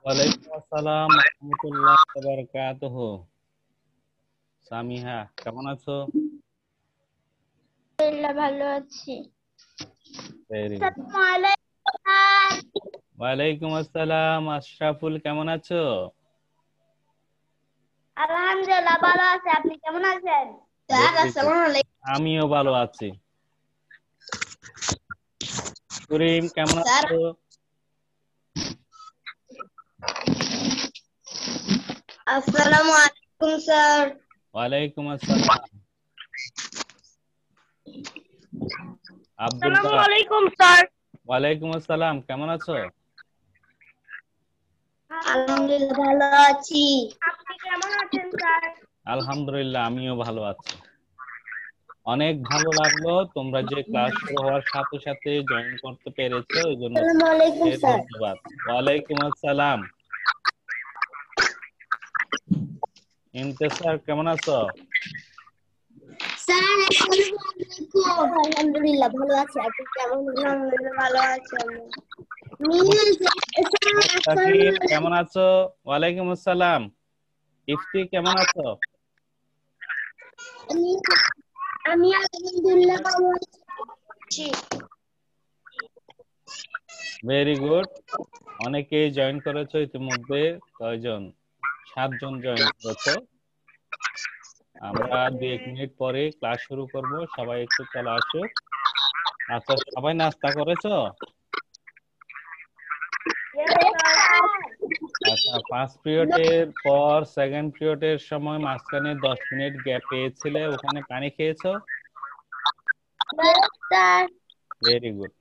ওয়ালাইকুম আসসালাম ওয়া রাহমাতুল্লাহি ওয়া বারাকাতুহু। সামিহা কেমন আছো? আলহামদুলিল্লাহ ভালো আছি। Very good. আসসালামু আলাইকুম। ওয়ালাইকুম আসসালাম আশরাফুল, কেমন আছো? আলহামদুলিল্লাহ ভালো আছি। আপনি কেমন আছেন? ভেরি গুড, আসসালামু আলাইকুম আমিও ভালো আছি। করিম কেমন স্যার। আছো? আসসালামু আলাইকুম স্যার। ওয়ালাইকুম আসসালাম। আসসালামু আব্দুল্লাহ, আলাইকুম স্যার। ওয়ালাইকুম আসসালাম, কেমন আছো? আলহামদুলিল্লাহ ভালো আছি। আপনি কেমন আছেন স্যার? আলহামদুলিল্লাহ আমিও ভালো আছি। অনেক ভালো লাগলো তোমরা যে ক্লাস শুরু হওয়ার সাথে সাথে জয়েন করতে পেরেছো, এই জন্য আসসালামু আলাইকুম স্যার। ধন্যবাদ। ওয়ালাইকুম আসসালাম। ইন্তেসার কেমন আছো? স্যার আসসালামু আলাইকুম। আলহামদুলিল্লাহ ভালো আছি। আপনি কেমন আছেন? আলহামদুলিল্লাহ ভালো আছি। মুস্তাকিম কেমন আছো? ওয়ালাইকুম আসসালাম। ইফতি কেমন আছো? আমি আলহামদুলিল্লাহ ভালো আছি। Very good. অনেকেই জয়েন করেছো ইতিমধ্যে। কয়জন? 7 জন জয়েন করেছো। আমরা 2-1 মিনিট পরে ক্লাস শুরু করব, সবাই একটু চলে আসো। আচ্ছা, সবাই নাস্তা করেছো? আচ্ছা, ফার্স্ট পিরিয়ডের পর সেকেন্ড পিরিয়ডের সময় মাঝখানে 10 মিনিট গ্যাপ পেয়েছিলে, ওখানে পানি খেয়েছো? Very good.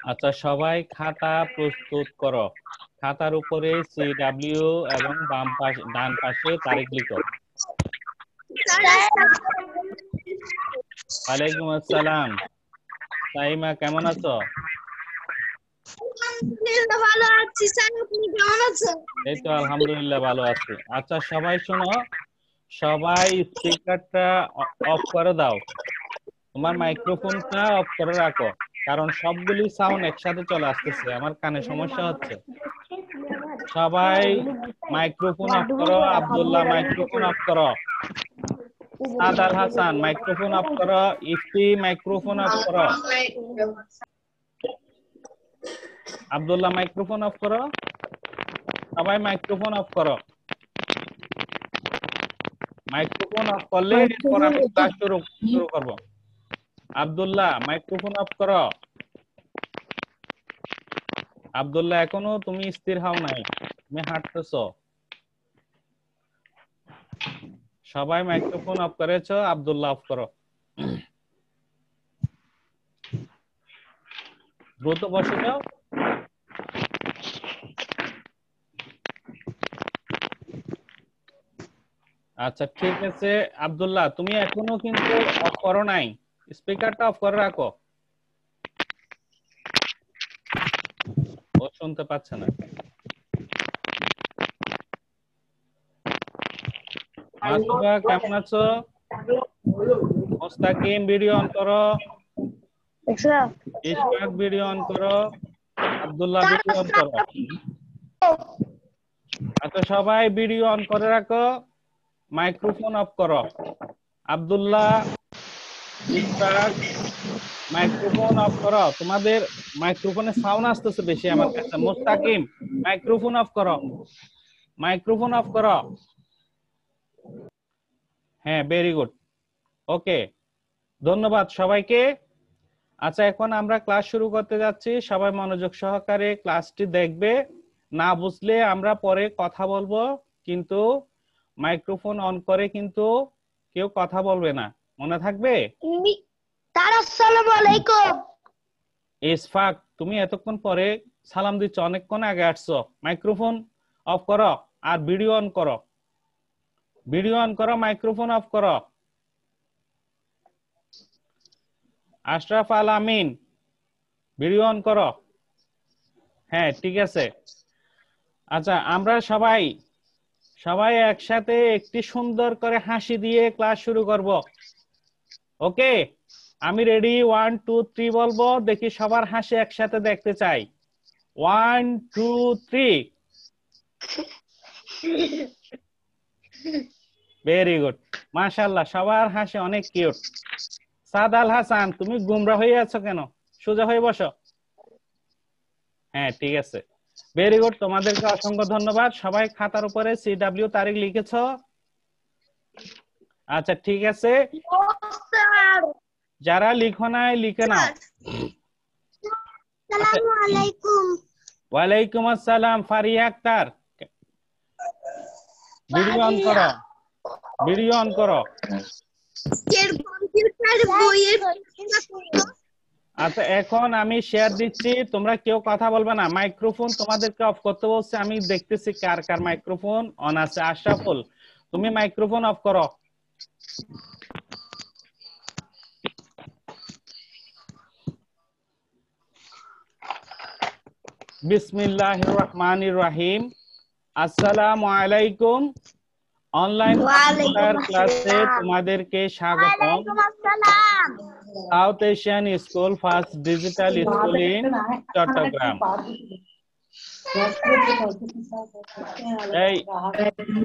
আচ্ছা, সবাই খাতা প্রস্তুত করো। খাতার উপরে CW এবং ডান পাশে তারিখ লিখো। ওয়ালাইকুম আসসালাম। সাইমা কেমন আছো? ভালো আছি স্যার। আপনি কেমন আছেন? এই তো আলহামদুলিল্লাহ ভালো আছি। আচ্ছা সবাই শোনো, সবাই স্পিকারটা অফ করে দাও। তোমার মাইক্রোফোনটা অফ করে রাখো, কারণ সবগুলি সাউন্ড একসাথে চলে আসতেছে, আমার কানে সমস্যা হচ্ছে। সবাই মাইক্রোফোন অফ করো। আব্দুল্লাহ মাইক্রোফোন অফ করো। সাদ আল হাসান মাইক্রোফোন অফ করো। ইফতি মাইক্রোফোন অফ করো। আব্দুল্লাহ মাইক্রোফোন অফ করো। সবাই মাইক্রোফোন অফ করো। মাইক্রোফোন অফ করলে এরপর আমি ক্লাস শুরু করব। আব্দুল্লাহ মাইক্রোফোন অফ করো। আব্দুল্লাহ এখনো তুমি স্থির হও নাই, তুমি হাঁটতেছো। সবাই মাইক্রোফোন অফ করেছো, আব্দুল্লাহ অফ করো। দ্রুত বসে যাও। আচ্ছা ঠিক আছে। আব্দুল্লাহ তুমি এখনো কিন্তু অফ করো নাই, স্পিকারটা অফ করে রাখো। ও শুনতে পাচ্ছে না। মাসুবা কেমন আছো? মুস্তাকিম ভিডিও অন করো। ইশফাক ভিডিও অন করো। আব্দুল্লাহ ভিডিও অন করো। আচ্ছা সবাই ভিডিও অন করে রাখো, মাইক্রোফোন অফ করো। আব্দুল্লাহ, ইশফাক মাইক্রোফোন অফ করো। তোমাদের মাইক্রোফোনে সাউন্ড আসতেছে বেশি আমার কাছে। মুস্তাকিম মাইক্রোফোন অফ করো। মাইক্রোফোন অফ করো। হ্যাঁ ভেরি গুড। ওকে, ধন্যবাদ সবাইকে। আচ্ছা এখন আমরা ক্লাস শুরু করতে যাচ্ছি, সবাই মনোযোগ সহকারে ক্লাসটি দেখবে। না বুঝলে আমরা পরে কথা বলবো, কিন্তু মাইক্রোফোন অন করে কিন্তু কেউ কথা বলবে না, মনে থাকবে? আসসালামু আলাইকুম। ইসফাক তুমি এতক্ষণ পরে সালাম দিচ্ছ, অনেকক্ষণ আগে আসছো। মাইক্রোফোন অফ করো আর ভিডিও অন করো। ভিডিও অন করো, মাইক্রোফোন অফ করো। আশরাফ আল আমিন ভিডিও অন করো। হ্যাঁ ঠিক আছে। আচ্ছা আমরা সবাই সবাই একসাথে একটি সুন্দর করে হাসি দিয়ে ক্লাস শুরু করব। ওকে, আমি রেডি 1 2 3 বলবো, দেখি সবার হাসি একসাথে দেখতে চাই। 1 2 3। ভেরি গুড, মাশাআল্লাহ, সবার হাসি অনেক কিউট। সাদ আল হাসান, তুমি গুমরা হয়ে আছো কেন? সোজা হয়ে বসো। হ্যাঁ, ঠিক আছে, ভেরি গুড, তোমাদেরকে অসংখ্য ধন্যবাদ। সবাই খাতার উপরে CW তারিখ লিখেছো? আচ্ছা, ঠিক আছে, যারা লিখো নাই লিখে নাও। আসসালামু আলাইকুম। ওয়ালাইকুম আসসালাম। ফারিয়া আক্তার, ভিডিও অন করো, ভিডিও অন করো। কম্পিউটার বইয়ের আচ্ছা, এখন আমি শেয়ার দিচ্ছি, তোমরা কেউ কথা বলবে না, মাইক্রোফোন তোমাদেরকে অফ করতে বলছে। আমি দেখতেছি কার কার মাইক্রোফোন অন আছে। আশরাফুল, তুমি মাইক্রোফোন অফ করো। বিসমিল্লাহির রহমানির রহিম। আসসালামু আলাইকুম। অনলাইন কম্পিউটার ক্লাসে তোমাদেরকে স্বাগতম। South Asian school first digital school in Chittagong. এই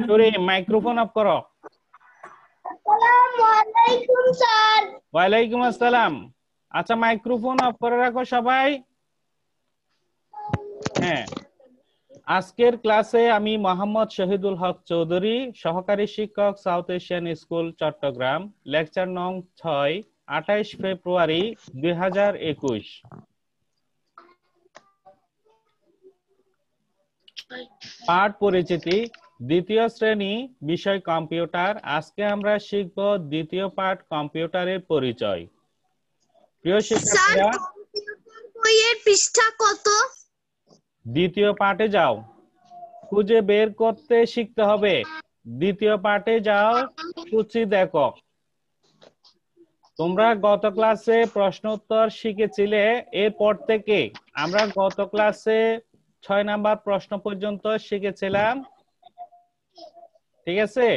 চুরি, মাইক্রোফোন অফ করো। আসসালামু আলাইকুম স্যার। ওয়ালাইকুম আসসালাম। আচ্ছা, মাইক্রোফোন অফ করে রাখো সবাই। হ্যাঁ, আজকের ক্লাসে আমি মোহাম্মদ শহীদুল হক চৌধুরী, সহকারী শিক্ষক, South Asian school Chittagong, lecture নং 6, 28 ফেব্রুয়ারি 2021। পাঠ পরিচিতি, দ্বিতীয় শ্রেণী, বিষয় কম্পিউটার। আজকে আমরা শিখব দ্বিতীয় পাঠ, কম্পিউটারের পরিচয়। প্রিয় শিক্ষার্থীরা, বইয়ের পৃষ্ঠা কত? দ্বিতীয় পাঠে যাও, খুঁজে বের করতে শিখতে হবে। দ্বিতীয় পাঠে যাও, সূচি দেখো। তোমরা গত ক্লাসে প্রশ্ন উত্তর শিখেছিলে, এরপর থেকে আমরা গত ক্লাসে 6 নাম্বার প্রশ্ন পর্যন্ত শিখেছিলাম। ঠিক আছে,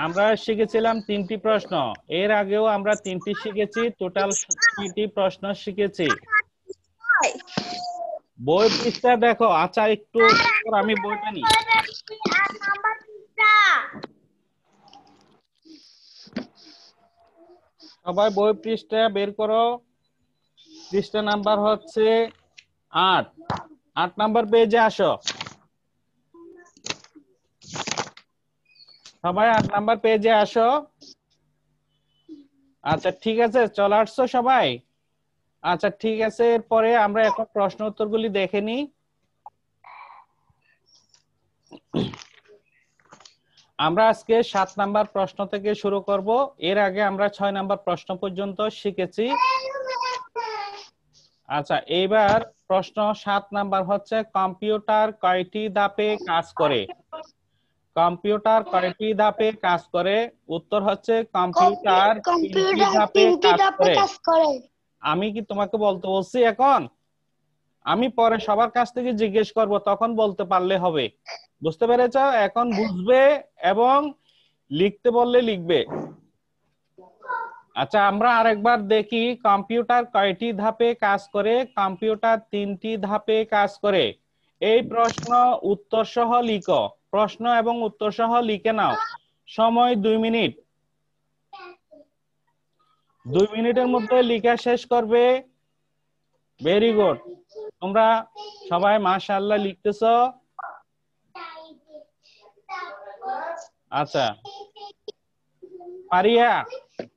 আমরা শিখেছিলাম 3টি প্রশ্ন। এর আগেও আমরা 3টি শিখেছি, টোটাল 6টি প্রশ্ন শিখেছি। বই পৃষ্ঠা দেখো। আচ্ছা, একটু আমি বইটা নিই। সবাই বই পৃষ্ঠা বের করো। পৃষ্ঠা নাম্বার হচ্ছে 8। 8 নাম্বার পেজে আসো। সবাই 8 নাম্বার পেজে আসো। আচ্ছা, ঠিক আছে, চলে আসছো সবাই? আচ্ছা, ঠিক আছে, এরপরে আমরা এখন প্রশ্ন উত্তরগুলি দেখে নিই। আমরা আজকে 7 নাম্বার প্রশ্ন থেকে শুরু করব। এর আগে আমরা 6 নাম্বার প্রশ্ন পর্যন্ত শিখেছি। আচ্ছা, এইবার প্রশ্ন 7 নাম্বার হচ্ছে, কম্পিউটার কয়টি ধাপে কাজ করে? কম্পিউটার কয়টি ধাপে কাজ করে? উত্তর হচ্ছে কম্পিউটার 3টি ধাপে কাজ করে। আমি কি তোমাকে বলতে বলছি এখন? আমি পরে সবার কাছ থেকে জিজ্ঞেস করব, তখন বলতে পারলে হবে। বুঝতে পেরেছো? এখন বুঝবে এবং লিখতে বললে লিখবে। আচ্ছা, আমরা আরেকবার দেখি, কম্পিউটার কয়টি ধাপে কাজ করে? কম্পিউটার 3টি ধাপে কাজ করে। এই প্রশ্ন উত্তর সহ লিখো। প্রশ্ন এবং উত্তর সহ লিখে নাও। সময় 2 মিনিট। 2 মিনিটের মধ্যে লেখা শেষ করবে। ভেরি গুড, তোমরা সবাই মাশাআল্লাহ লিখতেছো। আচ্ছা, পারিয়া,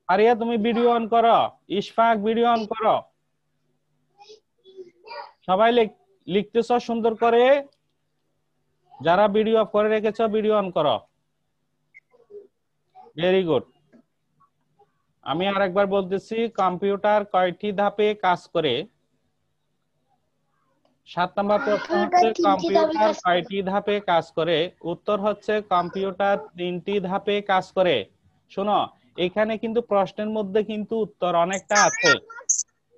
পারিয়া তুমি ভিডিও অন করো। ইশফাক, ভিডিও অন করো। সবাই লিখতেছো সুন্দর করে। যারা ভিডিও অফ করে রেখেছো, ভিডিও অন করো। Very good. আমি আরেকবার বলতেছি, কম্পিউটার কয়টি ধাপে কাজ করে? 7 নম্বর প্রশ্ন হচ্ছে, কম্পিউটার কয়টি ধাপে কাজ করে? উত্তর হচ্ছে কম্পিউটার 3টি ধাপে কাজ করে। শোনো, এখানে কিন্তু প্রশ্নের মধ্যে কিন্তু উত্তর অনেকটা আছে।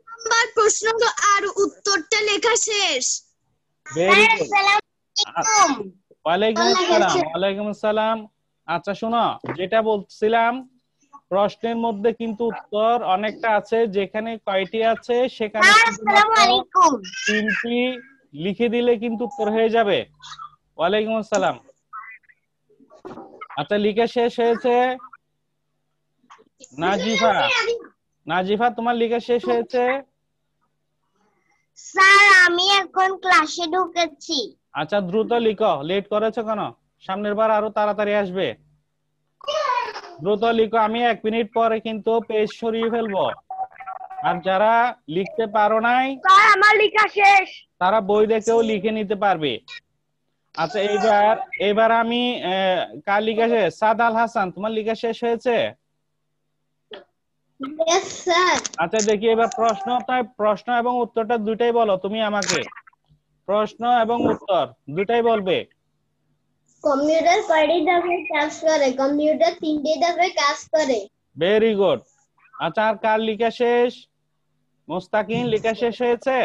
নাম্বার প্রশ্ন আর উত্তরটা লেখা শেষ। Very good. ওয়ালাইকুম আসসালাম। ওয়ালাইকুম আসসালাম। আচ্ছা, শোনো, যেটা বলছিলাম, প্রশ্নের মধ্যে কিন্তু উত্তর অনেকটা আছে, যেখানে কয়টি আছে সেখানে আসসালামু আলাইকুম। 3টি লিখে দিলে কিন্তু উত্তর হয়ে যাবে। ওয়ালাইকুম আসসালাম। আচ্ছা, লিখে শেষ হয়েছে? নাজিফা, নাজিফা তোমার লিখে শেষ হয়েছে? স্যার আমি এখন ক্লাসে ঢুকেছি। আচ্ছা, দ্রুত লিখো, লেট করেছো কেন? সামনের বার আরো তাড়াতাড়ি আসবে। দ্রুত লিখো, আমি 1 মিনিট পরে কিন্তু পেজ সরিয়ে ফেলবো। আর যারা লিখতে পারো নাই, স্যার আমার লেখা শেষ। তারা বই দেখেও লিখে নিতে পারবে। আচ্ছা, এবার আমি কার লিখা শেষ? সাদ আল হাসান, তোমার লিখা শেষ হয়েছে? Yes sir. আচ্ছা, দেখি এবার প্রশ্ন এবং উত্তরটা দুটাই বলো তুমি আমাকে। প্রশ্ন এবং উত্তর দুটাই বলবে। কম্পিউটার কয়টি ধাপে কাজ করে? কম্পিউটার 3টি ধাপে কাজ করে। Very good. আচ্ছা, আর কার লিখা শেষ? মুস্তাকিন লিখা শেষ হয়েছে?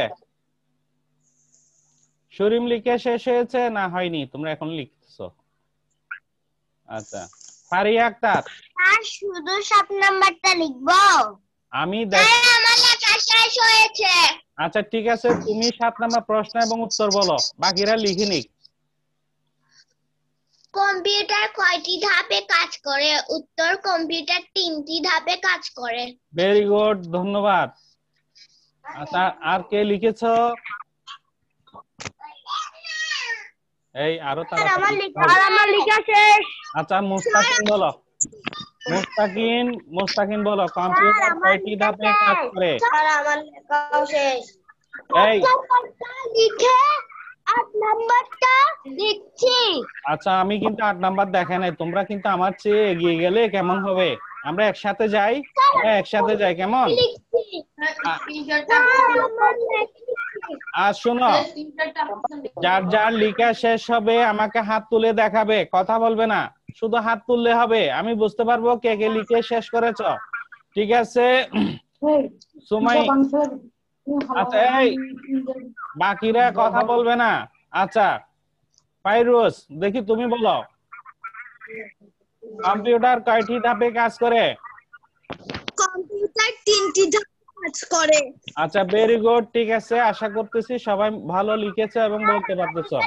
শরীম লিখা শেষ হয়েছে না হয়নি? তোমরা এখন লিখতেছো। আচ্ছা, ফারিয়া আক্তার। স্যার শুধু 7 নাম্বারটা লিখবো? আমি স্যার আমার লেখা শেষ হয়েছে। আচ্ছা, ঠিক আছে, তুমি 7 নাম্বার প্রশ্ন এবং উত্তর বলো, বাকিরা লিখে নিক। কম্পিউটার কয়টি ধাপে কাজ করে? উত্তর কম্পিউটার 3টি ধাপে কাজ করে। ভেরি গুড, ধন্যবাদ। আচ্ছা, আর কে লিখেছো? এই আরো তাড়াতাড়ি। আমার লেখা শেষ। আচ্ছা, মুস্তাকিন বলো। মুস্তাকিন বলো, কম্পিউটার কয়টি ধাপে কাজ করে? স্যার আমার লেখা শেষ। এই লিখে 8 নাম্বারটা লিখছি। আচ্ছা, আমি কিন্তু 8 নাম্বার দেখে নাই, তোমরা কিন্তু আমার চেয়ে এগিয়ে গেলে কেমন হবে? আমরা একসাথে যাই, কেমন? আর শোনো, যার যার লিখা শেষ হবে আমাকে হাত তুলে দেখাবে, কথা বলবে না, শুধু হাত তুললে হবে, আমি বুঝতে পারবো কে কে লিখে শেষ করেছো। ঠিক আছে? সুমাই, আচ্ছা, এই বাকিরা কথা বলবে না। আচ্ছা, ফাইরুজ, দেখি তুমি বলো, কম্পিউটার কয়টি ধাপে কাজ করে? কম্পিউটার 3টি ধাপে কাজ করে। আচ্ছা, ভেরি গুড, ঠিক আছে, আশা করতেছি সবাই ভালো লিখেছো এবং বলতে পারতেছো।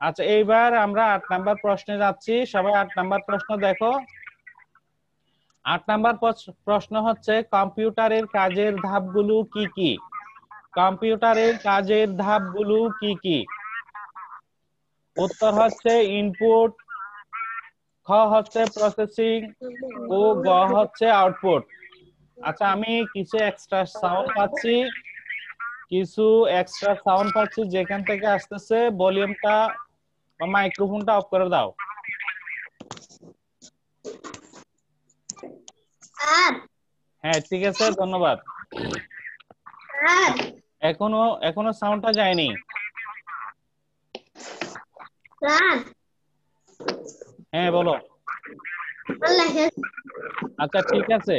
আচ্ছা, এইবার আমরা 8 নাম্বার প্রশ্নে যাচ্ছি, সবাই 8 নাম্বার প্রশ্ন দেখো। 8 নাম্বার প্রশ্ন হচ্ছে, কম্পিউটারের কাজের ধাপগুলো কি কি? কম্পিউটারের কাজের ধাপগুলো কি কি? উত্তর হচ্ছে ইনপুট, খ হচ্ছে প্রসেসিং ও গ হচ্ছে আউটপুট। আচ্ছা, আমি কিছু এক্সট্রা সাউন্ড পাচ্ছি, যেখান থেকে আসতেছে ভলিউমটা বা মাইক্রোফোনটা অফ করে দাও। হ্যাঁ, ঠিক আছে, ধন্যবাদ। এখনো সাউন্ডটা যায়নি। হ্যাঁ, বলো। আচ্ছা, ঠিক আছে।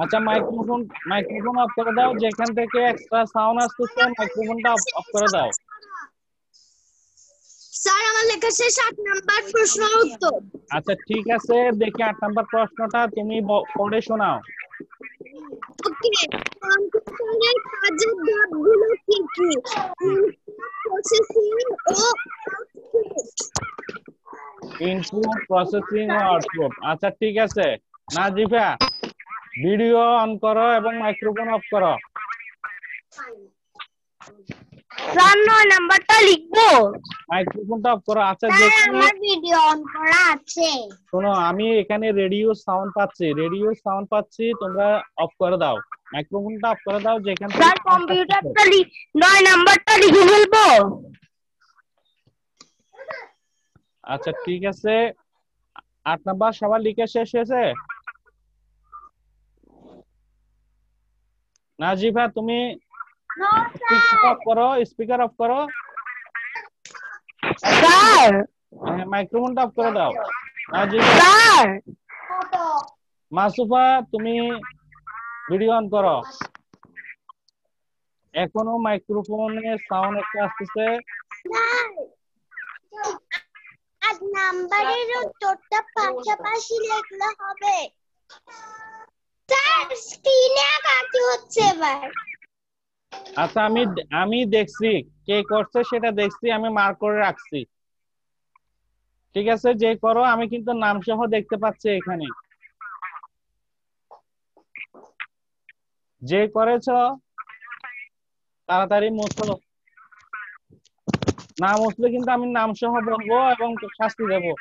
আচ্ছা, মাইক্রোফোন অফ করে দাও, যেখান থেকে এক্সট্রা সাউন্ড আসতেছে মাইক্রোফোনটা অফ করে দাও। স্যার আমার লেখা শেষ। 8 নাম্বার প্রশ্ন উত্তর। আচ্ছা, ঠিক আছে, দেখি 8 নাম্বার প্রশ্নটা তুমি পড়ে শোনাও। ওকে, কম্পিউটারের কাজের ধাপগুলো কি কি? প্রসেসিং ও ইনপুট, প্রসেসিং ও আউটপুট। আচ্ছা, ঠিক আছে, নাজিফা ভিডিও অন করো এবং মাইক্রোফোন অফ করো। স্যার 9 নাম্বারটা লিখবো? মাইক্রোফোনটা অফ করো। আচ্ছা, স্যার আমার ভিডিও অন করা আছে। শোনো, আমি এখানে রেডিও সাউন্ড পাচ্ছি, তোমরা অফ করে দাও, মাইক্রোফোনটা অফ করে দাও, যেখান থেকে স্যার কম্পিউটারটা 9 নাম্বারটা লিখে ফেলবো? আচ্ছা, ঠিক আছে, 8 নাম্বার সবার লিখে শেষ হয়েছে? নাজিফা, তুমি স্পিকার অফ করো। স্যার মাইক্রোফোনটা অফ করে দাও। নাজিফা। স্যার মাসুফা, তুমি ভিডিও অন করো। এখনো মাইক্রোফোনে সাউন্ড একটা আসতেছে। 8 নাম্বারের উত্তরটা পাশাপাশি লিখলে হবে? স্যার স্ক্রিনে আঁকা কি হচ্ছে এবার? আচ্ছা, আমি দেখছি কে করছে, সেটা দেখছি, আমি মার্ক করে রাখছি। ঠিক আছে, যে করো, আমি কিন্তু নাম সহ দেখতে পাচ্ছি এখানে। যে করেছ তাড়াতাড়ি মুছো। না মুছলে কিন্তু আমি নাম সহ বলবো এবং শাস্তি দেবো।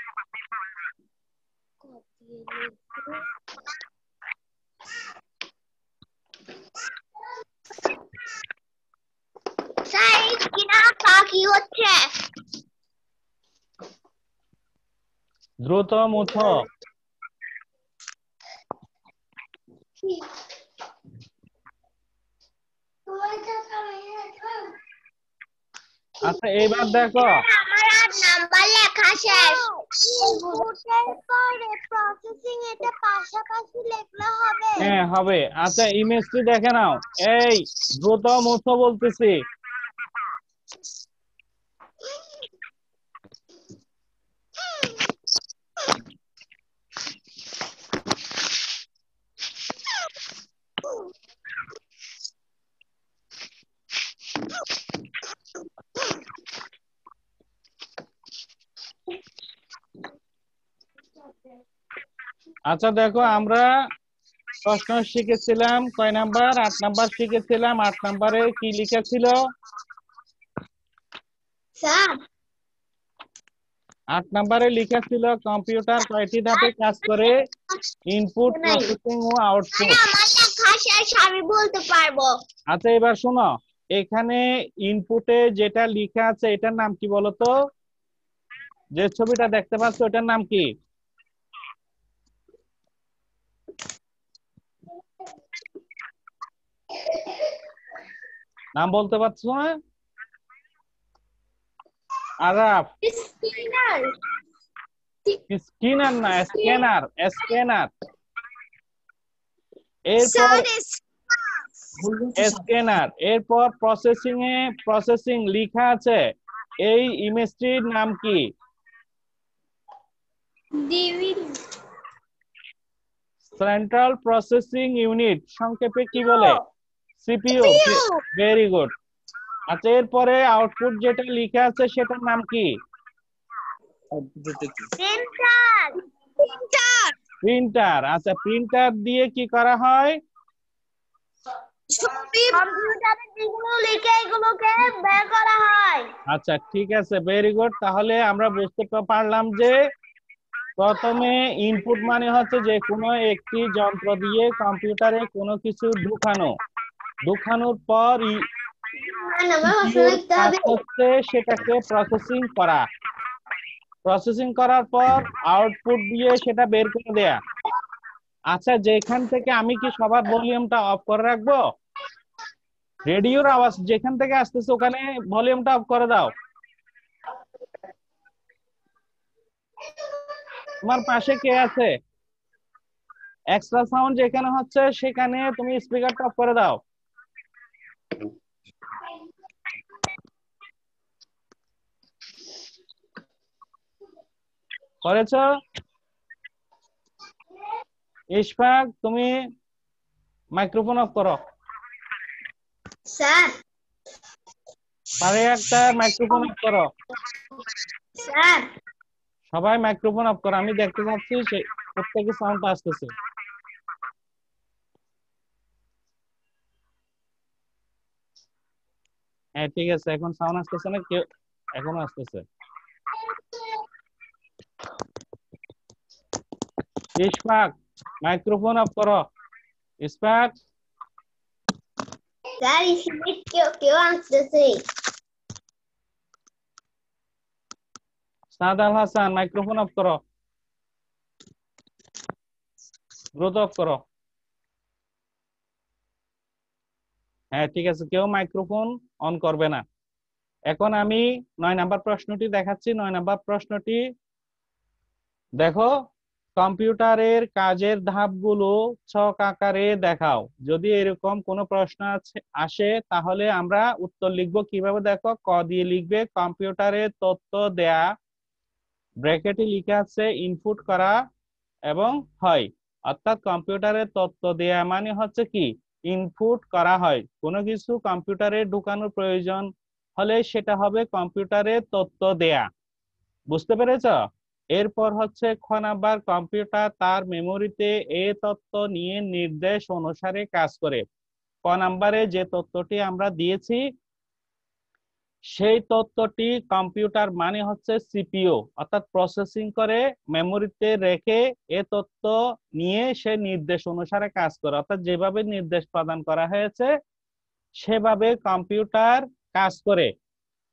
স্যার স্ক্রিনে আঁকা কি হচ্ছে? দ্রুত মুছো। আচ্ছা, এইবার দেখো। আমার আর নাম্বার লেখা শেষ। ইনপুটের পরে প্রসেসিং এটা পাশাপাশি লিখলে হবে? হ্যাঁ, হবে। আচ্ছা, ইমেজটি দেখে নাও। এই, দ্রুত মুছো বলতেছি। আচ্ছা দেখো, আমরা প্রশ্ন শিখেছিলাম কয় নাম্বার? 8 নাম্বার শিখেছিলাম। 8 নাম্বারে কি লিখেছিল? স্যার 8 নাম্বারে লিখেছিল কম্পিউটার কয়টি ধাপে কাজ করে? ইনপুট, প্রসেসিং ও আউটপুট। আমার লেখা শেষ, আমি বলতে পারবো। আচ্ছা, এবার শোনো, এখানে ইনপুটে যেটা লেখা আছে এটার নাম কি বলতো? যে ছবিটা দেখতে পাচ্ছ ওটার নাম কি? নাম বলতে পারছো না? আরাফ? স্ক্রিনার। স্ক্যানার না, স্ক্যানার, স্ক্যানার। এরপর স্যার স্ক্যানার, এরপর প্রসেসিং লেখা আছে। এই ইমেজটির নাম কি? ডিভিডি। সেন্ট্রাল প্রসেসিং ইউনিট, সংক্ষেপে কি বলে? সিপিইউ। Very good. আচ্ছা, এরপরে আউটপুট যেটা লেখা আছে সেটার নাম কি? প্রিন্টার। প্রিন্টার। প্রিন্টার। আচ্ছা, প্রিন্টার দিয়ে কি করা হয়? ছবি কম্পিউটারে যেগুলো লিখে এগুলোকে বের করা হয়। আচ্ছা, ঠিক আছে, ভেরি গুড। তাহলে আমরা বুঝতে পারলাম যে প্রথমে ইনপুট মানে হচ্ছে যে কোনো একটি যন্ত্র দিয়ে কম্পিউটারে কোনো কিছু ঢুকানোর পর সিপিইউর কাজ হচ্ছে সেটাকে প্রসেসিং করা। প্রসেসিং করার পর আউটপুট দিয়ে সেটা বের করে দেয়া। আচ্ছা, যেখান থেকে আমি কি সবার ভলিউমটা অফ করে রাখবো? রেডিওর আওয়াজ যেখান থেকে আসতেছে ওখানে ভলিউমটা অফ করে দাও। তোমার পাশে কে আছে? এক্সট্রা সাউন্ড যেখানে হচ্ছে সেখানে তুমি স্পিকারটা অফ করে দাও। করেছো? ইশফাক, তুমি মাইক্রোফোন অফ করো। স্যার পারে একটা মাইক্রোফোন অফ করো। স্যার সবাই মাইক্রোফোন অফ করো, আমি দেখতে পাচ্ছি প্রত্যেকের সাউন্ড আসতেছে। হ্যাঁ, ঠিক আছে, এখন সাউন্ড আসতেছে না কেউ? এখনো আসতেছে। ইশফাক, মাইক্রোফোন অফ করো। ইশফাক। স্যার এখানে কেউ কেউ আসতেছে। সাদ আল হাসান, মাইক্রোফোন অফ করো, দ্রুত অফ করো। হ্যাঁ, ঠিক আছে, কেউ মাইক্রোফোন অন করবে না। এখন আমি 9 নাম্বার প্রশ্নটি দেখাচ্ছি। 9 নাম্বার প্রশ্নটি দেখো, কম্পিউটারের কাজের ধাপগুলো ছক আকারে দেখাও। যদি এরকম কোনো প্রশ্ন আসে তাহলে আমরা উত্তর লিখবো কিভাবে? দেখো, ক দিয়ে লিখবে কম্পিউটারের তথ্য দেয়া, ব্র্যাকেটে লেখা আছে ইনপুট করা এবং হয়। অর্থাৎ কম্পিউটারে তথ্য দেয়া মানে হচ্ছে কি, ইনপুট করা হয়, কোনো কিছু কম্পিউটারে ঢুকানোর প্রয়োজন হলে সেটা হবে কম্পিউটারে তথ্য দেয়া। বুঝতে পেরেছ? এরপর হচ্ছে খ নাম্বার, কম্পিউটার তার মেমোরিতে এই তথ্য নিয়ে নির্দেশ অনুসারে কাজ করে। ক নাম্বারে যে তথ্যটি আমরা দিয়েছি সেই তথ্যটি কম্পিউটার মানে হচ্ছে সিপিইউ, অর্থাৎ প্রসেসিং করে মেমোরিতে রেখে এ তথ্য নিয়ে সে নির্দেশ অনুসারে কাজ করে, অর্থাৎ যেভাবে নির্দেশ প্রদান করা হয়েছে সেভাবে কম্পিউটার কাজ করে।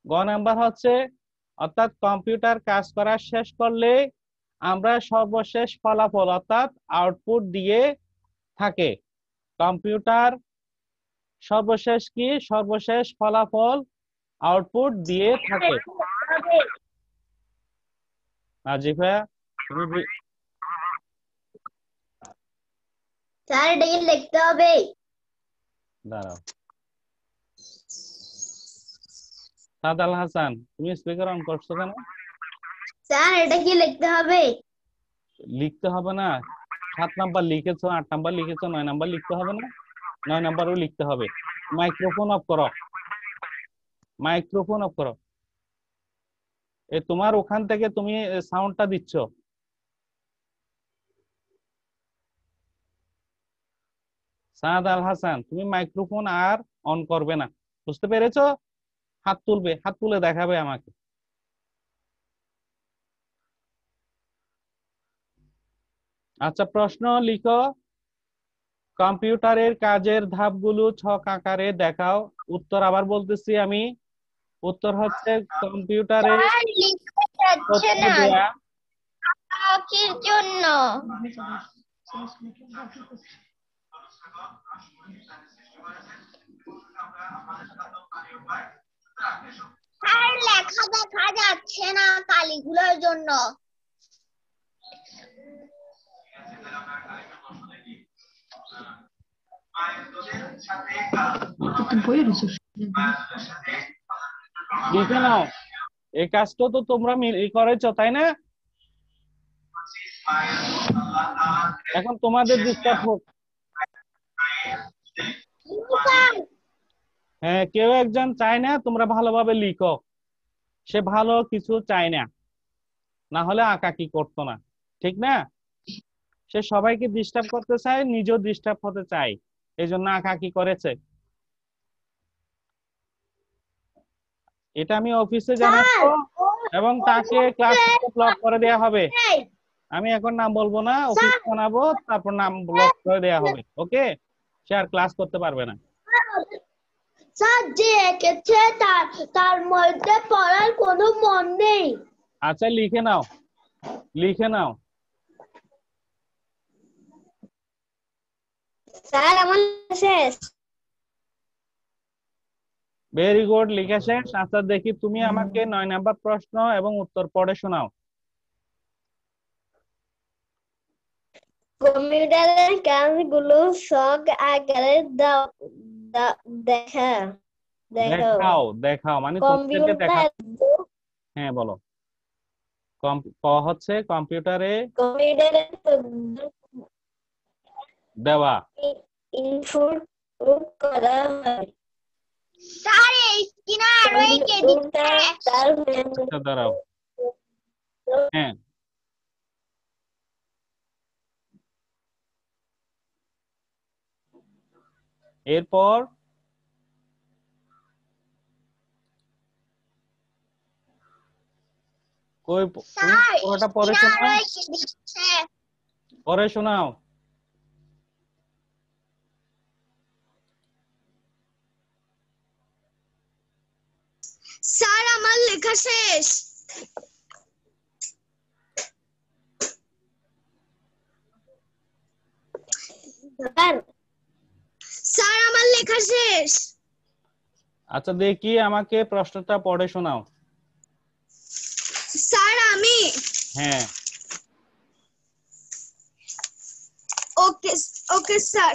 গ নাম্বার হচ্ছে, অর্থাৎ কম্পিউটার কাজ করা শেষ করলে আমরা সর্বশেষ ফলাফল অর্থাৎ আউটপুট দিয়ে থাকে। কম্পিউটার সর্বশেষ কি, সর্বশেষ ফলাফল আউটপুট দিয়ে থাকে। আজিফা তুমি স্যার এটা কি লিখতে হবে? দাঁড়াও। সাদাল হাসান তুমি স্পিকার অন করছো কেন? স্যার এটা কি লিখতে হবে? লিখতে হবে না, 7 নাম্বার লিখেছো, 8 নাম্বার লিখেছো, 9 নাম্বার লিখতে হবে না? 9 নাম্বারও লিখতে হবে। মাইক্রোফোন অফ করো, মাইক্রোফোন অফ করো। তোমার ওখান থেকে তুমি সাউন্ডটা দিচ্ছ। সাদ আল হাসান তুমি মাইক্রোফোন আর অন করবে না, বুঝতে পেরেছো? হাত তুলবে, হাত তুলে দেখাবে আমাকে। আচ্ছা প্রশ্ন লিখো, কম্পিউটারের কাজের ধাপগুলো ছক আকারে দেখাও। উত্তর আবার বলতেছি আমি, উত্তর হচ্ছে কম্পিউটারে স্যার লিখতে যাচ্ছে তথ্য না দেয়া। কির জন্য? স্যার লেখা দেখা যাচ্ছে না কালিগুলোর জন্য। লিখে নাও, এই কাজটা তো তোমরা করেছো তাই না? এখন তোমাদের ডিস্টার্ব হোক। হ্যাঁ, কেউ একজন চায় না তোমরা ভালোভাবে লিখো, সে ভালো কিছু চায় না, না হলে আঁকাকি করতো না, ঠিক না? সে সবাইকে ডিস্টার্ব করতে চায়, নিজেও ডিস্টার্ব হতে চায়, এই জন্য আঁকাকি করেছে। এটা আমি অফিসে জানাবো এবং তাকে ক্লাস থেকে ব্লক করে দেওয়া হবে। আমি এখন নাম বলবো না, অফিস জানাবো, তারপর নাম ব্লক করে দেওয়া হবে। ওকে, সে আর ক্লাস করতে পারবে না। স্যার যে এঁকেছে তার মধ্যে পড়ার কোনো মন নেই। আচ্ছা লিখে নাও, লিখে নাও। স্যার আমার শেষ। ভেরি গুড, লিখে শেষ। আচ্ছা দেখি তুমি আমাকে 9 নাম্বার প্রশ্ন এবং উত্তর পড়ে শোনাও। কম্পিউটারের কাজগুলো ছক আকারে দেখাও, দেখাও মানে তোমাদেরকে দেখা। কম্পিউটার হ্যাঁ বলো। ক হচ্ছে কম্পিউটারে দেওয়া ইনপুট করা হয়। স্যার এই স্ক্রিনে আরো এঁকে দিচ্ছে। আচ্ছা দাঁড়াও। হ্যাঁ এরপর কই তুমি পুরোটা পড়ে শোনাও, পড়ে শোনাও। স্যার আমার লেখা শেষ। স্যার আমার লেখা শেষ। আচ্ছা দেখি আমাকে প্রশ্নটা পড়ে শোনাও। স্যার আমি? হ্যাঁ ওকে ওকে স্যার।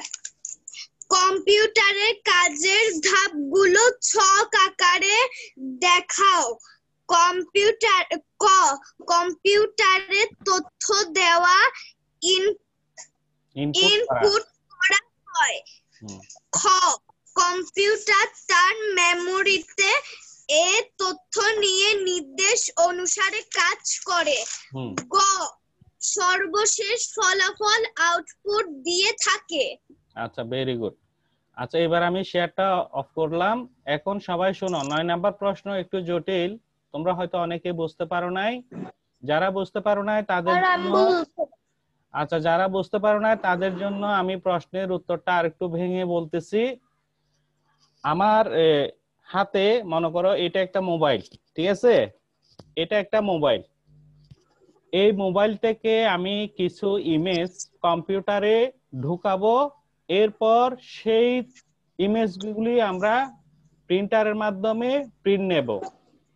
কম্পিউটারের কাজের ধাপগুলো ছক আকারে দেখাও। কম্পিউটারে তথ্য দেওয়া, ইনপুট করা হয়। খ কম্পিউটার তার মেমোরিতে এ তথ্য নিয়ে নির্দেশ অনুসারে কাজ করে। গ সর্বশেষ ফলাফল আউটপুট দিয়ে থাকে। আচ্ছা, ভেরি গুড। আচ্ছা, এবার আমি শেয়ারটা অফ করলাম। এখন সবাই শোনো, 9 নাম্বার প্রশ্ন একটু জটিল, তোমরা হয়তো অনেকে বুঝতে পারো নাই। যারা বুঝতে পারো নাই তাদের জন্য, আচ্ছা যারা বুঝতে পারো নাই তাদের জন্য আমি প্রশ্নের উত্তরটা আরেকটু ভেঙে বলতেছি। আমার হাতে মনে করো এটা একটা মোবাইল, ঠিক আছে? এটা একটা মোবাইল। এই মোবাইল থেকে আমি কিছু ইমেজ কম্পিউটারে ঢুকাবো, এরপর সেই ইমেজগুলি আমরা প্রিন্টারের মাধ্যমে প্রিন্ট নেব।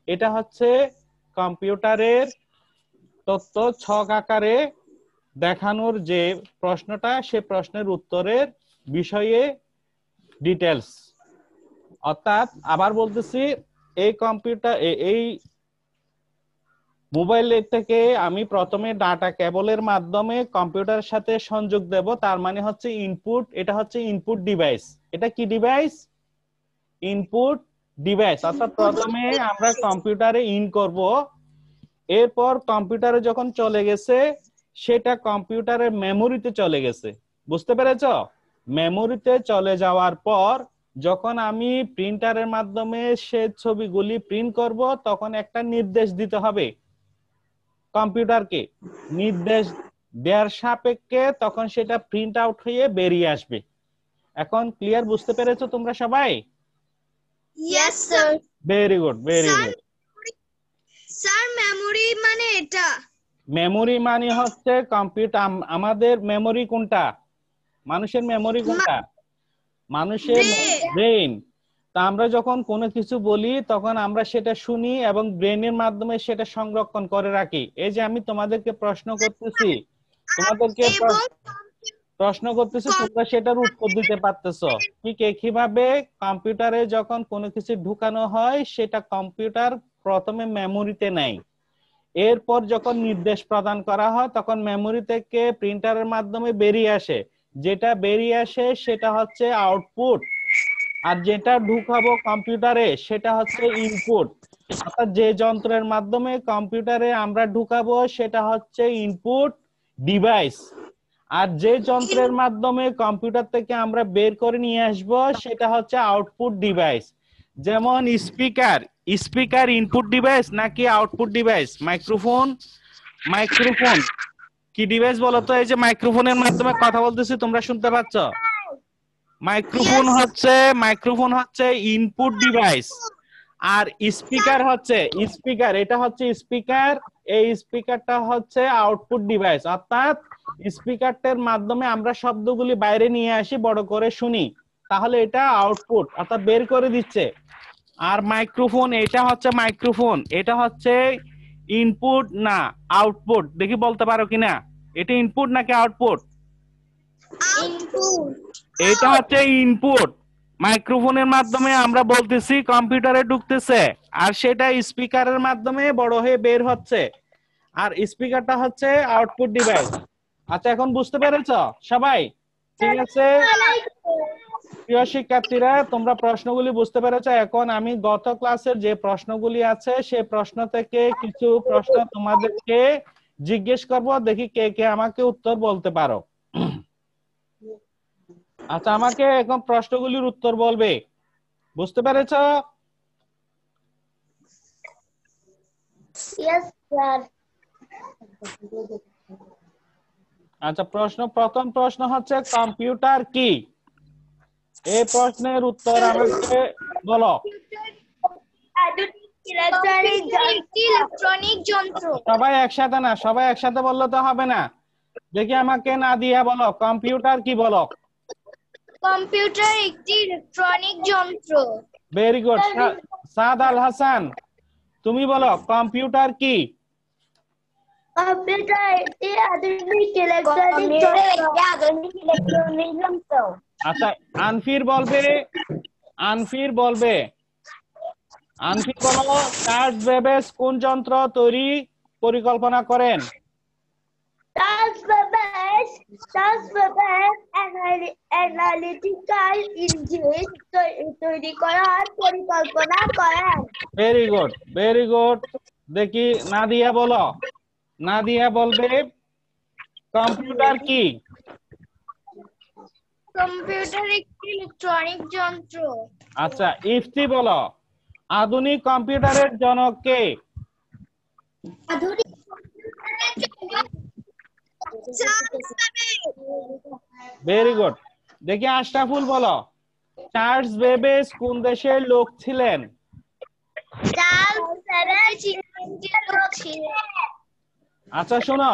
এটা হচ্ছে কম্পিউটারের তথ্য ছক আকারে দেখানোর যে প্রশ্নটা, সে প্রশ্নের উত্তরের বিষয়ে ডিটেলস। অর্থাৎ আবার বলতেছি, এই কম্পিউটার এই মোবাইলের থেকে আমি প্রথমে ডাটা কেবলের মাধ্যমে কম্পিউটারের সাথে সংযোগ দেব, তার মানে হচ্ছে ইনপুট। এটা হচ্ছে ইনপুট ডিভাইস। এটা কি ডিভাইস? Input device. অর্থাৎ প্রথমে আমরা কম্পিউটারে ইন করব, এরপর কম্পিউটারে যখন চলে গেছে সেটা কম্পিউটারের মেমোরিতে চলে গেছে। বুঝতে পেরেছো? মেমোরিতে চলে যাওয়ার পর যখন আমি প্রিন্টারের মাধ্যমে সে ছবিগুলি প্রিন্ট করব, তখন একটা নির্দেশ দিতে হবে কম্পিউটারকে। নির্দেশ দেওয়ার সাপেক্ষে তখন সেটা প্রিন্ট আউট হয়ে বেরিয়ে আসবে। এখন ক্লিয়ার? বুঝতে পেরেছো তোমরা সবাই? Yes sir. Very good, very good. Sir memory মানে এটা? মেমোরি মানে হচ্ছে কম্পিউটার। আমাদের মেমোরি কোনটা? মানুষের মেমোরি কোনটা? মানুষের ব্রেন। তা আমরা যখন কোনো কিছু বলি তখন আমরা সেটা শুনি এবং ব্রেনের মাধ্যমে সেটা সংরক্ষণ করে রাখি। এই যে আমি তোমাদেরকে প্রশ্ন করতেছি, তোমরা সেটার উত্তর দিতে পারতেছো। ঠিক একইভাবে কম্পিউটারে যখন কোনো কিছু ঢুকানো হয় সেটা কম্পিউটার প্রথমে মেমোরিতে নেয়, এরপর যখন নির্দেশ প্রদান করা হয় তখন মেমোরি থেকে প্রিন্টারের মাধ্যমে বেরিয়ে আসে। যেটা বেরিয়ে আসে সেটা হচ্ছে আউটপুট, আর যেটা ঢুকাবো কম্পিউটারে সেটা হচ্ছে ইনপুট। অর্থাৎ যে যন্ত্রের মাধ্যমে কম্পিউটারে আমরা ঢুকাবো সেটা হচ্ছে ইনপুট ডিভাইস, আর যে যন্ত্রের মাধ্যমে কম্পিউটার থেকে আমরা বের করে নিয়ে আসবো সেটা হচ্ছে আউটপুট ডিভাইস। যেমন স্পিকার, স্পিকার ইনপুট ডিভাইস নাকি আউটপুট ডিভাইস? মাইক্রোফোন, মাইক্রোফোন কি ডিভাইস বলো তো? এই যে মাইক্রোফোনের মাধ্যমে কথা বলতেছি, তোমরা শুনতে পাচ্ছ? মাইক্রোফোন হচ্ছে ইনপুট ডিভাইস, আর স্পিকার হচ্ছে এটা হচ্ছে স্পিকার। এই স্পিকারটা হচ্ছে আউটপুট ডিভাইস। অর্থাৎ স্পিকারটার মাধ্যমে আমরা শব্দগুলি বাইরে নিয়ে আসি, বড় করে শুনি, তাহলে এটা আউটপুট, অর্থাৎ বের করে দিচ্ছে। আর মাইক্রোফোন, এটা হচ্ছে ইনপুট না আউটপুট? দেখি বলতে পারো কিনা, এটা ইনপুট নাকি আউটপুট? এটা হচ্ছে ইনপুট। মাইক্রোফোনের মাধ্যমে আমরা বলতেছি কম্পিউটারে ঢুকতেছে, আর সেটা স্পিকারের মাধ্যমে বড় হয়ে বের হচ্ছে, আর স্পিকারটা হচ্ছে আউটপুট ডিভাইস। আচ্ছা, এখন বুঝতে পেরেছো সবাই? ঠিক আছে প্রিয় শিক্ষার্থীরা, তোমরা প্রশ্নগুলি বুঝতে পেরেছো। এখন আমি গত ক্লাসের যে প্রশ্নগুলি আছে সেই প্রশ্ন থেকে কিছু প্রশ্ন তোমাদেরকে জিজ্ঞেস করব, দেখি কে কে আমাকে উত্তর বলতে পারো। আচ্ছা, আমাকে এখন প্রশ্নগুলির উত্তর বলবে। বুঝতে পেরেছো? Yes sir. আচ্ছা, প্রথম প্রশ্ন হচ্ছে কম্পিউটার কি? এই প্রশ্নের উত্তর আমাকে বলো। ইলেকট্রনিক যন্ত্র। সবাই একসাথে না, সবাই একসাথে বললে তো হবে না। দেখি আমাকে না দিয়ে বলো, কম্পিউটার কি বলো। কম্পিউটার একটি ইলেকট্রনিক যন্ত্র। Very good. সাদ আল হাসান, তুমি বলো কম্পিউটার কি? কম্পিউটার একটি আধুনিক ইলেকট্রনিক যন্ত্র। আচ্ছা, আনফির বলবে। আনফির বলো, চার্লস বেবেজ কোন যন্ত্র তৈরি পরিকল্পনা করেন? Charles Babbage Does web analytical engine তৈরি করার পরিকল্পনা করেন? Very good, very good. দেখি নাদিয়া বলো, নাদিয়া বলবে কম্পিউটার কি? কম্পিউটার একটি ইলেকট্রনিক যন্ত্র। আচ্ছা, ইফতি বলো আধুনিক কম্পিউটারের জনক কে? আধুনিক কম্পিউটারের জনক চার্লস বেবেজ। Very good. দেখি আশরাফুল বলো চার্লস বেবেজ কোন দেশের লোক ছিলেন? চার্লস বেবেজ ইংল্যান্ডের লোক ছিলেন। আচ্ছা শোনো,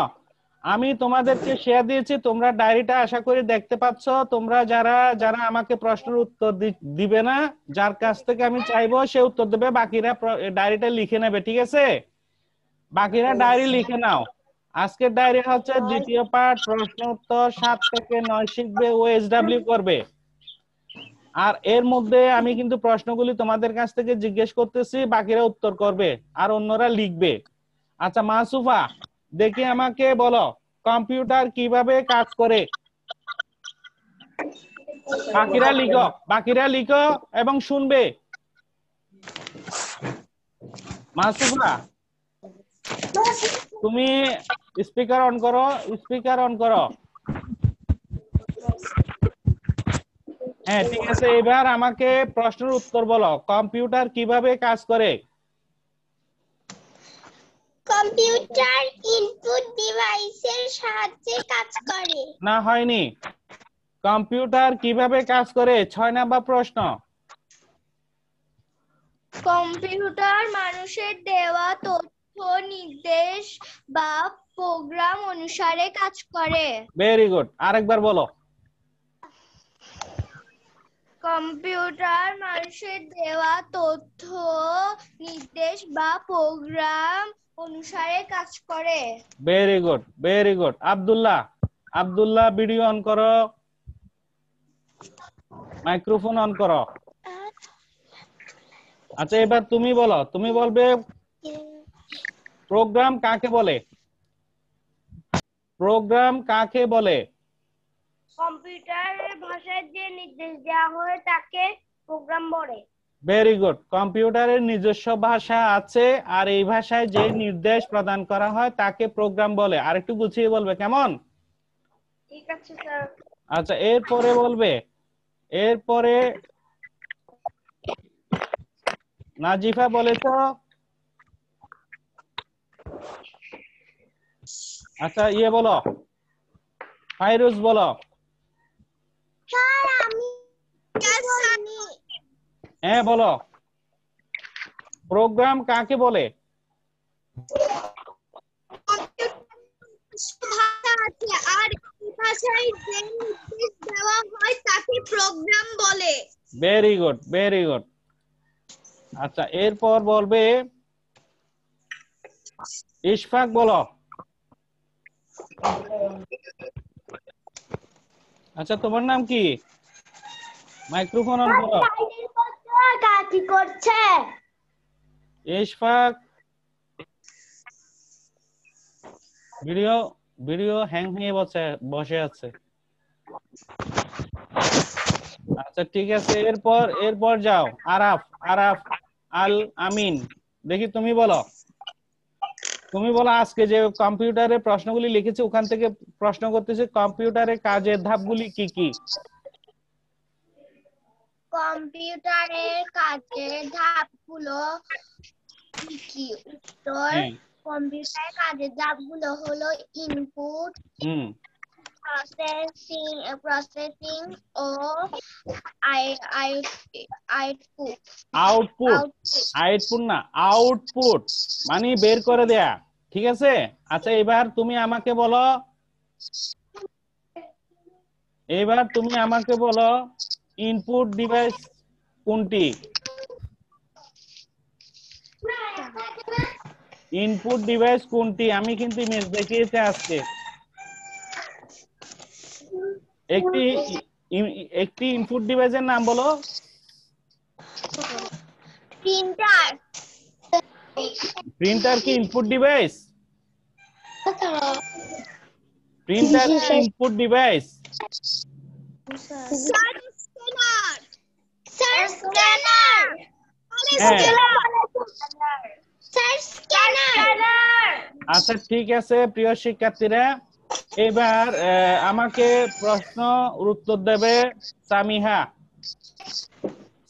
আমি তোমাদেরকে শেয়ার দিয়েছি, তোমরা ডায়েরিটা আশা করি দেখতে পাচ্ছ। তোমরা যারা যারা আমাকে প্রশ্নের উত্তর দিবে না, যার কাছ থেকে আমি চাইবো সে উত্তর দেবে, বাকিরা ডায়েরিটা লিখে নেবে, ঠিক আছে? বাকিরা ডায়েরি লিখে নাও। আজকের ডায়েরি হচ্ছে দ্বিতীয় পার্ট, প্রশ্ন উত্তর 7 থেকে 9 শিখবে, ওএসডব্লিউ করবে। আর এর মধ্যে আমি কিন্তু প্রশ্নগুলি তোমাদের কাছ থেকে জিজ্ঞেস করতেছি, বাকিরা উত্তর করবে আর অন্যরা লিখবে। আচ্ছা মাসুফা, দেখি আমাকে বলো কম্পিউটার কিভাবে কাজ করে? বাকিরা লিখো এবং শুনবে। মাসুফা, তুমি স্পিকার অন করো, স্পিকার অন করো। হ্যাঁ ঠিক আছে, এবার আমাকে প্রশ্নের উত্তর বলো, কম্পিউটার কিভাবে কাজ করে? কম্পিউটার ইনপুট ডিভাইসের সাহায্যে কাজ করে। না হয়নি। কম্পিউটার কিভাবে কাজ করে 6 নাম্বার প্রশ্ন। কম্পিউটার মানুষের দেওয়া তথ্য নির্দেশ বা প্রোগ্রাম অনুসারে কাজ করে। ভেরি গুড, আরেকবার বলো। কম্পিউটার মানুষের দেওয়া তথ্য নির্দেশ বা প্রোগ্রাম অনুসারে কাজ করে। Very good, very good. Abdullah, Abdullah video on করো, মাইক্রোফোন অন করো। আচ্ছা এবার তুমি বলো, তুমি বলবে প্রোগ্রাম কাকে বলে? প্রোগ্রাম কাকে বলে? কম্পিউটারের ভাষায় যে নির্দেশ দেওয়া হয় তাকে প্রোগ্রাম বলে। Very good. কম্পিউটারের নিজস্ব ভাষা আছে আর এই ভাষায় যে নির্দেশ প্রদান করা হয় তাকে প্রোগ্রাম বলে। আরেকটু গুছিয়ে বলবে কেমন? ঠিক আছে স্যার। আচ্ছা এরপরে বলবে, এরপরে নাজিফা বলেছো। আচ্ছা ইয়ে বলো, ফাইরুজ বলো। স্যার আমি হ্যাঁ বলো, প্রোগ্রাম কাকে বলে? ভাষা আছে আর এই ভাষায় যে নির্দেশ দেওয়া হয় তাকে প্রোগ্রাম বলে। Very good, very good. আচ্ছা এরপর বলবে ইশফাক বলো। আচ্ছা তোমার নাম কি? মাইক্রোফোন অন করো। কি করছে? ইশফাক, ভিডিও ভিডিও হ্যাং হয়ে বসে আছে। আচ্ছা ঠিক আছে, এরপর যাও আরাফ, আরাফ আল আমিন। দেখি তুমি বলো, তুমি বলো আজকে যে কম্পিউটারে প্রশ্নগুলি লিখেছি ওখান থেকে প্রশ্ন করতেছি, কম্পিউটারের কাজের ধাপগুলি কি কি? কম্পিউটারের কাজের ধাপগুলো কি কি? উত্তর, কম্পিউটারের কাজের ধাপগুলো হলো ইনপুট, প্রসেসিং ও আউটপুট। আউটপুট না, আউটপুট মানে বের করে দেয়া, ঠিক আছে? আচ্ছা এবার তুমি আমাকে বলো, ইনপুট ডিভাইস কোনটি? ইনপুট ডিভাইস কোনটি? আমি কিন্তু ইমেজ দেখিয়েছি আজকে। একটি ইনপুট ডিভাইসের নাম বলো। প্রিন্টার। প্রিন্টার কি input device? Printer input device. Sir, scanner. আচ্ছা ঠিক আছে প্রিয় শিক্ষার্থীরা, এবার আমাকে প্রশ্ন উত্তর দেবে সামিহা।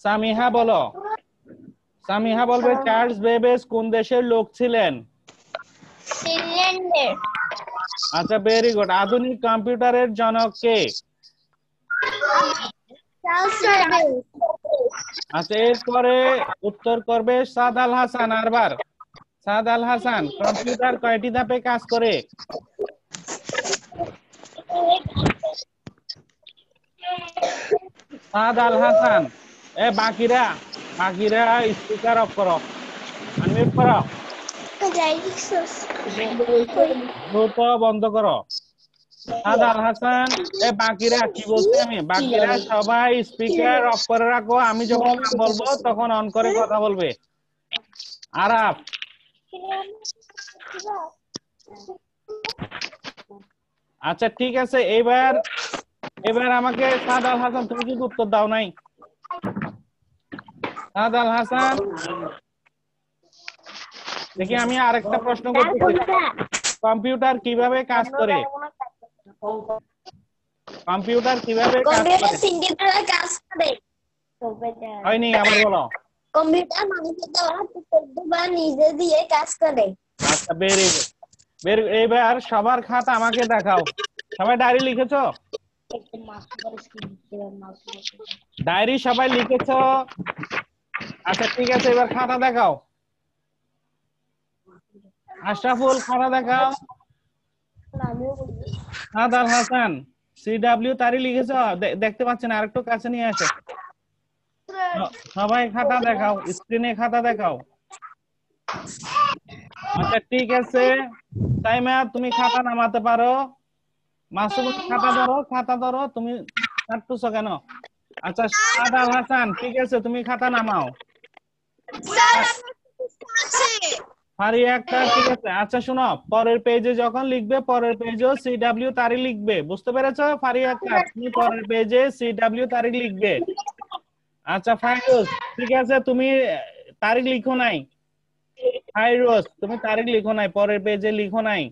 সামিহা বলো। সামিহা বলবে চার্লস বেবেজ কোন দেশের লোক ছিলেন? ফিনল্যান্ডের। আচ্ছা ভেরি গুড। আধুনিক কম্পিউটারের জনক কে? Charles Babbage. আচ্ছা এরপরে উত্তর করবে সাদ আল হাসান। আরবার সাদ আল হাসান, কম্পিউটার কয়টি ধাপে কাজ করে? সাদ আল হাসান। বাকিরা স্পিকার অফ করো, আনমিউট করো, দ্রুত বন্ধ করো। সাদ আল হাসান, বাকিরা কি বলছি আমি? বাকিরা সবাই স্পিকার অফ করে রাখো, আমি যখন নাম বলবো তখন অন করে কথা বলবে। আরাফ। আচ্ছা ঠিক আছে, এবার আমাকে সাদ আল হাসান, তুমি কিন্তু উত্তর দাও নাই। সাদ আল হাসান, দেখি আমি আরেকটা প্রশ্ন করতেছি, কম্পিউটার কিভাবে কাজ করে? কম্পিউটার কিভাবে কাজ করে? সিঙ্গেল কাজ করে। হয়নি, আবার বলো। কম্পিউটার মানুষের দ্বারা নিজে দিয়ে কাজ করে। আচ্ছা ভেরি গুড। এবার সবার খাতা আমাকে দেখাও। সবাই ডায়েরি লিখেছো? ডায়েরি সবাই লিখেছো? আচ্ছা ঠিক আছে, এবার খাতা দেখাও। আশরাফুল খাতা দেখাও। সাদ আল হাসান সিডব্লিউ তারি লিখেছো? দেখতে পাচ্ছেন, আরেকটু কাছে নিয়ে আসো। সবাই খাতা দেখাও, স্ক্রিনে খাতা দেখাও। আচ্ছা ঠিক আছে, তাইমা তুমি খাতা নামাতে পারো। মাসুম খাতা ধরো, তুমি কাটতেছো কেন? আচ্ছা সাদ আল হাসান ঠিক আছে, তুমি খাতা নামাও। ফারিয়া আক্তার ঠিক আছে। আচ্ছা শোনো, পরের পেজে যখন লিখবে, পরের পেজেও সিডব্লিউ তারিখ লিখবে, বুঝতে পেরেছো? ফারিয়া আক্তার তুমি পরের পেজে সিডব্লিউ তারিখ লিখবে। আচ্ছা ফাইরুজ ঠিক আছে, তুমি তারিখ লিখো নাই। ফাইরুজ তুমি তারিখ লিখো নাই, পরের পেজে লিখো নাই।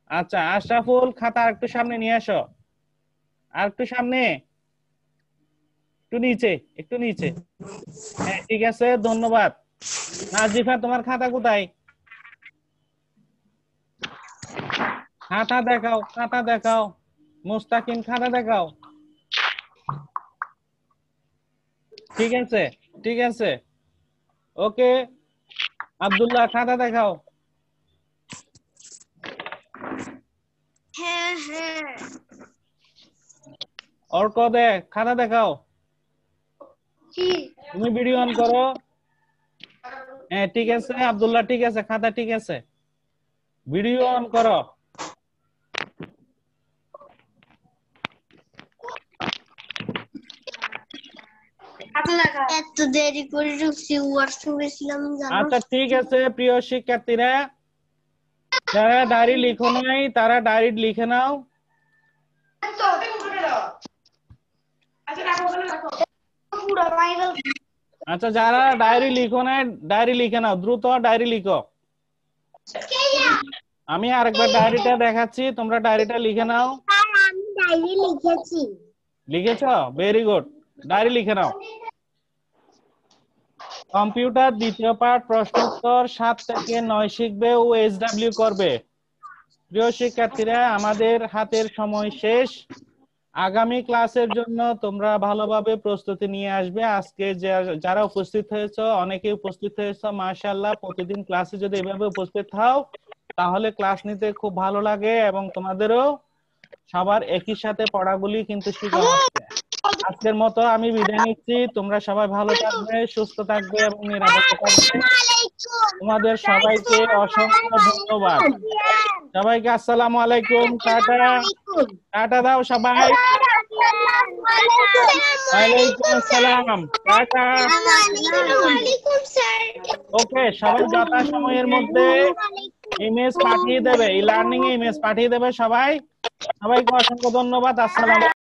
আচ্ছা আশরাফুল খাতা আরেকটু সামনে নিয়ে আসো, আরেকটু সামনে, একটু নিচে। হ্যাঁ ঠিক আছে, ধন্যবাদ। নাজিফা তোমার খাতা কোথায়? খাতা দেখাও। মুস্তাকিম খাতা দেখাও। ঠিক আছে ওকে। আব্দুল্লাহ খাতা দেখাও। হ্যাঁ। অর্ক খাতা দেখাও। তুমি ভিডিও অন করো। হ্যাঁ ঠিক আছে আব্দুল্লাহ, ঠিক আছে খাতা ঠিক আছে, ভিডিও অন করো। এত দেরি করে ঢুকছি, ওয়াশরুমে ছিলাম জানো। আচ্ছা ঠিক আছে প্রিয় শিক্ষার্থীরা, যারা ডায়েরি লিখো নাই তারা ডায়েরি লিখে নাও। আচ্ছা যারা ডায়েরি লিখো নাই ডায়েরি লিখে নাও, দ্রুত ডায়েরি লিখো। আমি আরেকবার ডায়েরিটা দেখাচ্ছি, তোমরা ডায়েরিটা লিখে নাও। আমি ডায়েরি লিখেছি। লিখেছো? ভেরি গুড, ডায়েরি লিখে নাও। কম্পিউটার দ্বিতীয় পাঠ প্রশ্নোত্তর 7 থেকে 9 শিখবে ও এসডব্লিউ করবে। প্রিয় শিক্ষার্থীরা, আমাদের হাতের সময় শেষ। আগামী ক্লাসের জন্য তোমরা ভালোভাবে প্রস্তুতি নিয়ে আসবে। আজকে যারা উপস্থিত হয়েছো, অনেকে উপস্থিত হয়েছো, মাশাআল্লাহ। প্রতিদিন ক্লাসে যদি এভাবে উপস্থিত হও তাহলে ক্লাস নিতে খুব ভালো লাগে এবং তোমাদেরও সবার একই সাথে পড়াগুলি কিন্তু শেখা হচ্ছে। আজকের মতো আমি বিদায় নিচ্ছি। তোমরা সবাই ভালো থাকবে, সুস্থ থাকবে এবং নিরাপদে থাকবে। তোমাদের সবাইকে অসংখ্য ধন্যবাদ। সবাইকে আসসালামু আলাইকুম, টাটা দাও সবাই। ওয়ালাইকুম আসসালাম, টাটা। ওকে, সবাই যথা সময়ের মধ্যে ইমেজ পাঠিয়ে দেবে, ই লার্নিং এ ইমেজ পাঠিয়ে দেবে সবাই। সবাইকে অসংখ্য ধন্যবাদ। আসসালাম।